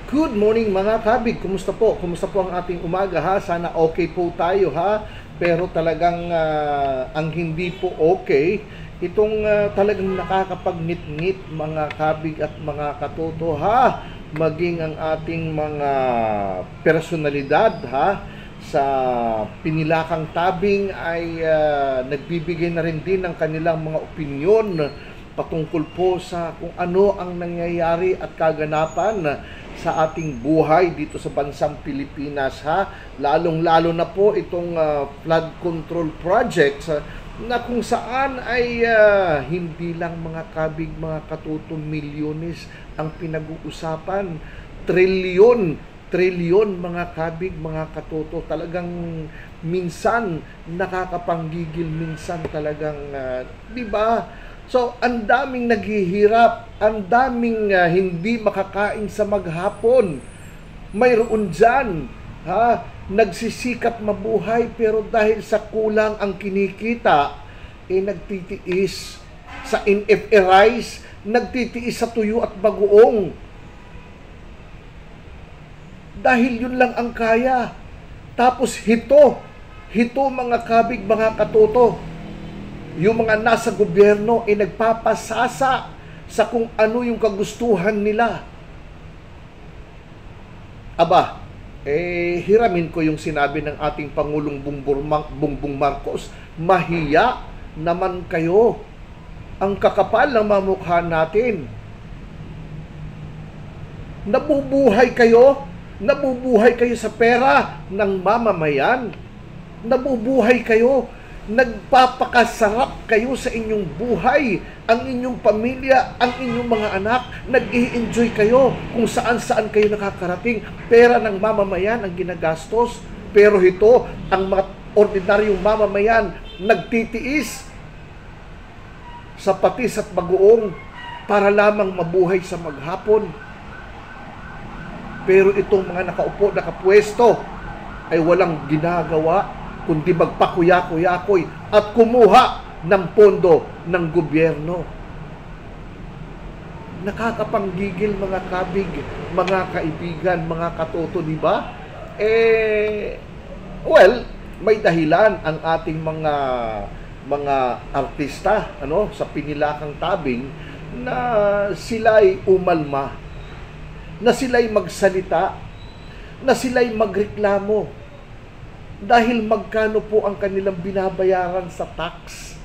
Good morning mga kabig. Kumusta po? Kumusta po ang ating umaga ha? Sana okay po tayo ha. Pero talagang ang hindi po okay, itong talagang nakakapagnit-ngit mga kabig at mga katoto ha. Maging ang ating mga personalidad ha sa pinilakang tabing ay nagbibigay na rin din ng kanilang mga opinyon patungkol po sa kung ano ang nangyayari at kaganapan sa ating buhay dito sa bansang Pilipinas ha. Lalong-lalo na po itong flood control projects na kung saan ay hindi lang mga kabig, mga katuto, milyones ang pinag-uusapan. Trilyon mga kabig, mga katuto. Talagang minsan nakakapanggigil, minsan talagang di ba? So, ang daming naghihirap, ang daming hindi makakain sa maghapon. Mayroon dyan, nagsisikap mabuhay pero dahil sa kulang ang kinikita, nagtitiis sa NFA rice, nagtitiis sa tuyo at bagoong. Dahil yun lang ang kaya. Tapos hito mga kabig, mga katuto, yung mga nasa gobyerno ay nagpapasasa sa kung ano yung kagustuhan nila. Aba, hiramin ko yung sinabi ng ating Pangulong Bongbong Marcos, mahiya naman kayo. Ang kakapal ng mamukha natin. Nabubuhay kayo sa pera ng mamamayan. Nabubuhay kayo, nagpapakasarap kayo sa inyong buhay, ang inyong pamilya, ang inyong mga anak, nag-i-enjoy kayo kung saan-saan kayo nakakarating. Pera ng mamamayan ang ginagastos, pero ito, ang mga ordinaryong mamamayan, nagtitiis sa patis at bagoong para lamang mabuhay sa maghapon. Pero itong mga nakaupo, nakapwesto, ay walang ginagawa kundi magpakuya-kuyakoy at kumuha ng pondo ng gobyerno. Nakakapanggigil mga kabig, mga kaibigan, mga katoto, di ba? Well, may dahilan ang ating mga artista sa pinilakang tabing na sila'y umalma, na sila'y magsalita, na sila'y magreklamo. Dahil magkano po ang kanilang binabayaran sa tax?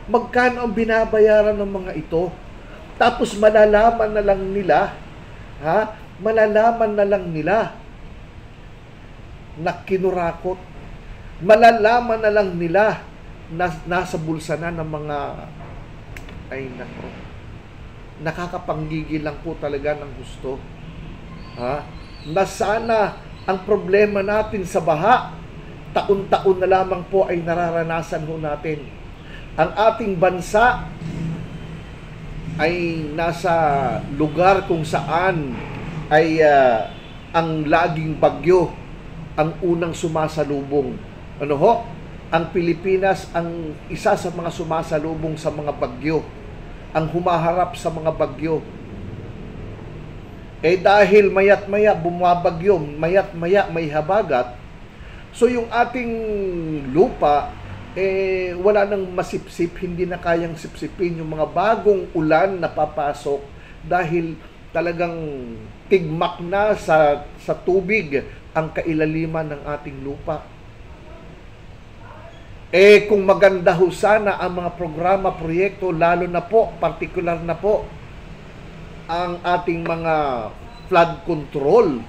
Magkano ang binabayaran ng mga ito? Tapos malalaman na lang nila, na kinurakot. Malalaman na lang nila na nasa bulsa na ng mga, ay nako, nakakapanggigil lang po talaga ng gusto. Na sana ang problema natin sa baha, taon-taon na lamang po ay nararanasan ho natin. Ang ating bansa ay nasa lugar kung saan ay ang laging bagyo ang unang sumasalubong. Ang Pilipinas ang isa sa mga sumasalubong sa mga bagyo, ang humaharap sa mga bagyo. Dahil mayat-maya bumabagyo, mayat-maya may habagat, so yung ating lupa, wala nang masipsip, hindi na kayang sipsipin yung mga bagong ulan na papasok dahil talagang tigmak na sa tubig ang kailaliman ng ating lupa. Kung maganda ho sana ang mga programa, proyekto, lalo na po, partikular na po, ang ating mga flood control,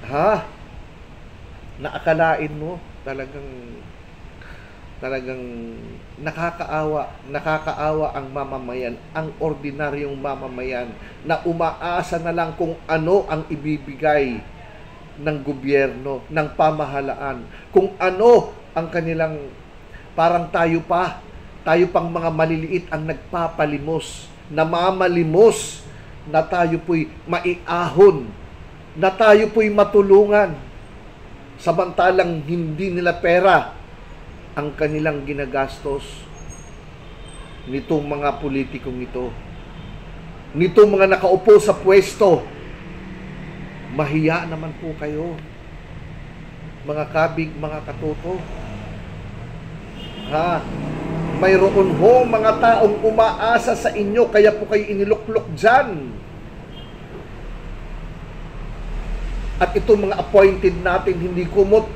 na akalain mo talagang nakakaawa ang mamamayan, ang ordinaryong mamamayan na umaasa na lang kung ano ang ibibigay ng gobyerno, ng pamahalaan, kung ano ang kanilang, parang tayo pang mga maliliit ang nagpapalimos, namamalimos na tayo po'y maiahon, na tayo po'y matulungan, samantalang hindi nila pera ang kanilang ginagastos nitong mga politikong ito. nito mga nakaupo sa pwesto, mahiya naman po kayo. Mga kabig, mga katoto. Ha? Mayroon ho mga taong umaasa sa inyo, kaya po kayo iniluklok dyan. At itong mga appointed natin, hindi kumot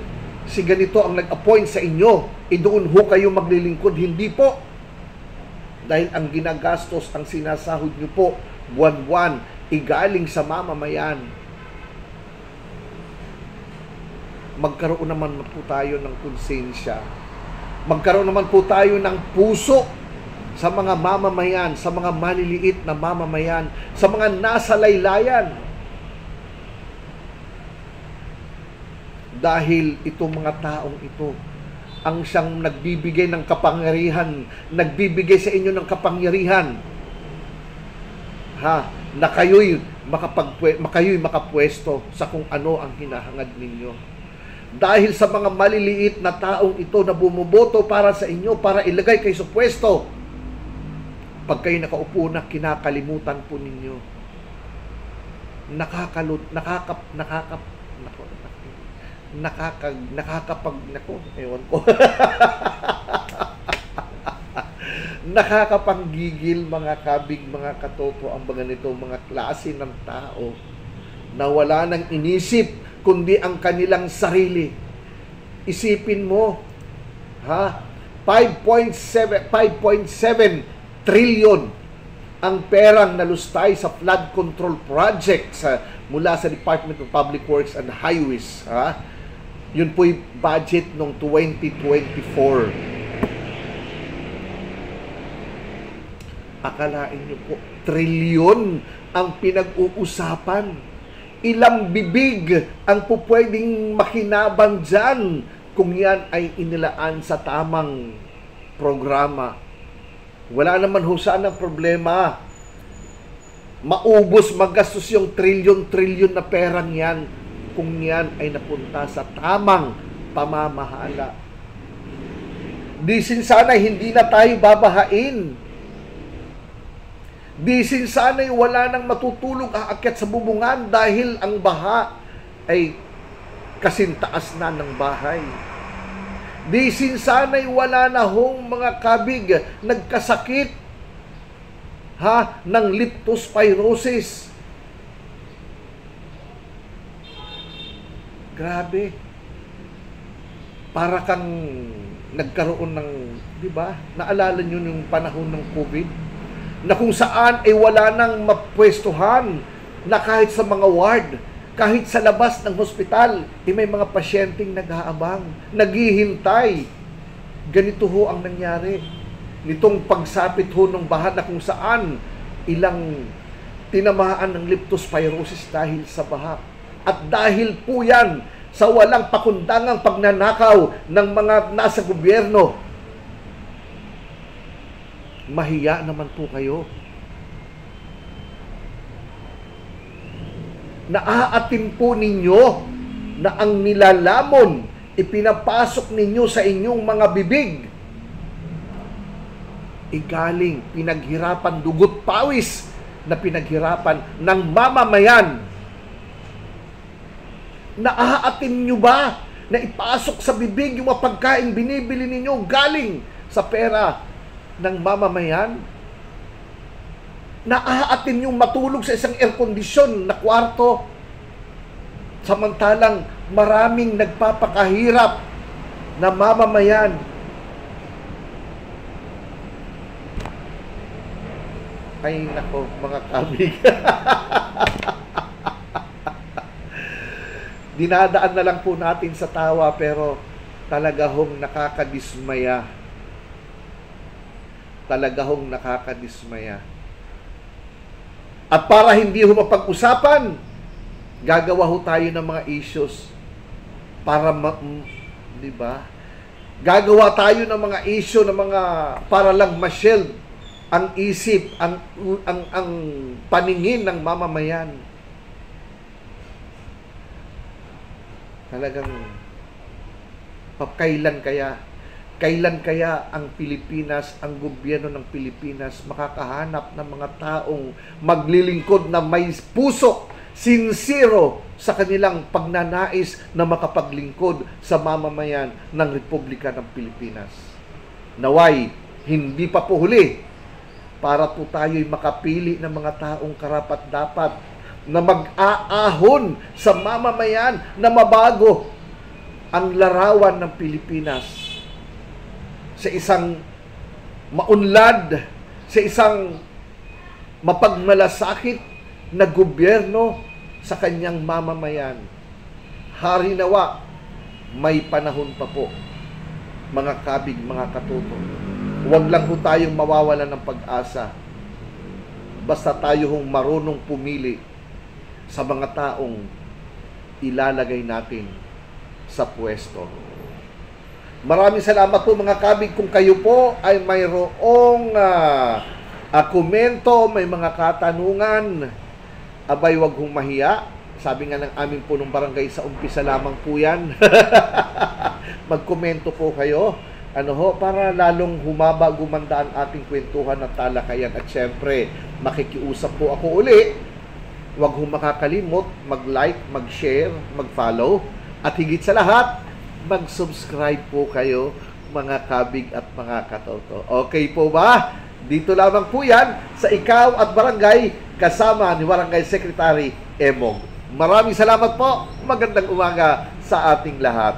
si ganito ang nag-appoint sa inyo, doon ho kayo maglilingkod. Hindi po. Dahil ang ginagastos, ang sinasahod nyo po, buwan-buwan, igaling sa mamamayan. Magkaroon naman po tayo ng konsensya. Magkaroon naman po tayo ng puso sa mga mamamayan, sa mga maliliit na mamamayan, sa mga nasa laylayan. Dahil itong mga taong ito, ang siyang nagbibigay ng kapangyarihan, nagbibigay sa inyo ng kapangyarihan, ha, na kayo'y makapwesto sa kung ano ang hinahangad ninyo. Dahil sa mga maliliit na taong ito na bumuboto para sa inyo, para ilagay kayo sa pwesto, pag kayo nakaupo na, kinakalimutan po ninyo. Nakakapanggigil, mga kabig, mga katoto, ang mga nito, mga klase ng tao na wala nang inisip kundi ang kanilang sarili. Isipin mo, ha? 5.7 trillion ang perang nalustay sa flood control projects mula sa Department of Public Works and Highways, ha? Yun po'y budget noong 2024. Akalain nyo po, trilyon ang pinag-uusapan. Ilang bibig ang pupwedeng makinabang dyan kung yan ay inilaan sa tamang programa. Wala naman ho saan ang problema. Maubos, magastos yung trilyon-trilyon na perang yan kung yan ay napunta sa tamang pamamahala. Disin sana hindi na tayo babahain. Disin sana'y wala nang matutulog aakyat sa bubungan dahil ang baha ay kasintaas na ng bahay. Disin sana'y wala na hong mga kabig nagkasakit, ha, ng leptospirosis. Grabe. Para kang nagkaroon ng, di ba? Naalala nyo yung panahon ng COVID? Na kung saan ay wala nang mapwestuhan, na kahit sa mga ward, kahit sa labas ng hospital, may mga pasyenteng nag-aabang, naghihintay. Ganito ho ang nangyari. Nitong pagsapit ho ng baha na kung saan ilang tinamaan ng leptospirosis dahil sa baha. At dahil po yan sa walang pakundangang pagnanakaw ng mga nasa gobyerno, mahiya naman po kayo. Naaatim po ninyo na ang nilalamon ipinapasok ninyo sa inyong mga bibig. Igaling, pinaghirapan, dugot pawis na pinaghirapan ng mamamayan. Naaatim nyo ba na ipasok sa bibig yung mga pagkain binibili ninyo galing sa pera ng mamamayan? Naaatim yung matulog sa isang air-condition na kwarto samantalang maraming nagpapakahirap na mamamayan. Ay nako, mga kabig. Dinadaan na lang po natin sa tawa pero talaga hong nakakadismaya. Talaga hong nakakadismaya. At para hindi ho mapag-usapan, gagawa ho tayo ng mga issues para di ba? Gagawa tayo ng mga issue ng mga para lang ma-shield ang isip, ang paningin ng mamamayan. Talagang kailan kaya Kailan kaya ang Pilipinas, ang gobyerno ng Pilipinas makakahanap ng mga taong maglilingkod na may puso, sincero sa kanilang pagnanais na makapaglingkod sa mamamayan ng Republika ng Pilipinas? Naway, hindi pa po huli para po tayo'y makapili ng mga taong karapat-dapat na mag-aahon sa mamamayan na mabago ang larawan ng Pilipinas sa isang maunlad, sa isang mapagmalasakit na gobyerno sa kanyang mamamayan. Hari nawa, may panahon pa po, mga kabig, mga katuto. Huwag lang po tayong mawawalan ng pag-asa. Basta tayo hong marunong pumili sa mga taong ilalagay natin sa pwesto. Maraming salamat po mga kabig. Kung kayo po ay mayroong komento, may mga katanungan, abay wag hong mahiya. Sabi nga ng amin po nung barangay, sa umpisa lamang po yan. Magkomento po kayo. Para lalong humaba, gumanda ang ating kwentuhan at talakayan. At syempre, makikiusap po ako uli. Huwag hong makakalimot, mag-like, mag-share, mag-follow. At higit sa lahat, mag-subscribe po kayo, mga kabig at mga katoto. Okay po ba? Dito lamang po yan sa Ikaw at Barangay, kasama ni Barangay Secretary Emong. Maraming salamat po. Magandang umaga sa ating lahat.